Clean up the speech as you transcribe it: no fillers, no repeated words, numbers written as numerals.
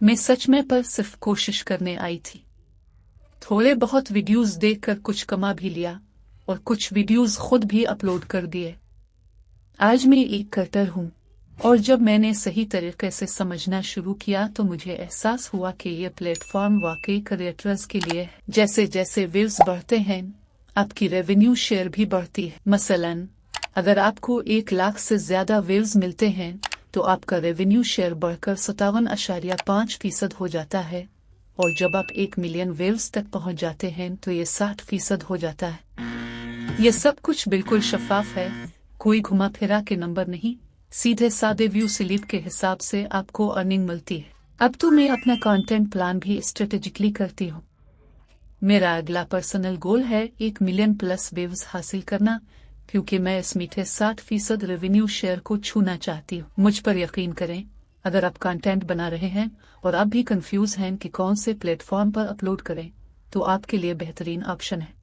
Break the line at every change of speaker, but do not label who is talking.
मैं सच में पर सिर्फ कोशिश करने आई थी। थोड़े बहुत वीडियोस देखकर कुछ कमा भी लिया और कुछ वीडियोस खुद भी अपलोड कर दिए। आज मैं एक क्रिएटर हूँ और जब मैंने सही तरीके से समझना शुरू किया तो मुझे एहसास हुआ कि ये प्लेटफॉर्म वाकई क्रिएटर्स के लिए है। जैसे जैसे व्यूज बढ़ते हैं आपकी रेवेन्यू शेयर भी बढ़ती है। मसलन अगर आपको 1 लाख से ज्यादा व्यूज मिलते हैं तो आपका रेवेन्यू शेयर बढ़कर 57.5% हो जाता है और जब आप 1 मिलियन व्यूज तक पहुंच जाते हैं तो ये 60% हो जाता है। ये सब कुछ बिल्कुल शफाफ है, कोई घुमा फिरा के नंबर नहीं, सीधे सादे व्यू स्लिप के हिसाब से आपको अर्निंग मिलती है। अब तो मैं अपना कंटेंट प्लान भी स्ट्रेटेजिकली करती हूँ। मेरा अगला पर्सनल गोल है 1 मिलियन प्लस व्यूज हासिल करना, क्योंकि मैं इस मीठे 60% रेवेन्यू शेयर को छूना चाहती हूँ। मुझ पर यकीन करें, अगर आप कंटेंट बना रहे हैं और आप भी कंफ्यूज हैं कि कौन से प्लेटफॉर्म पर अपलोड करें, तो आपके लिए बेहतरीन ऑप्शन है।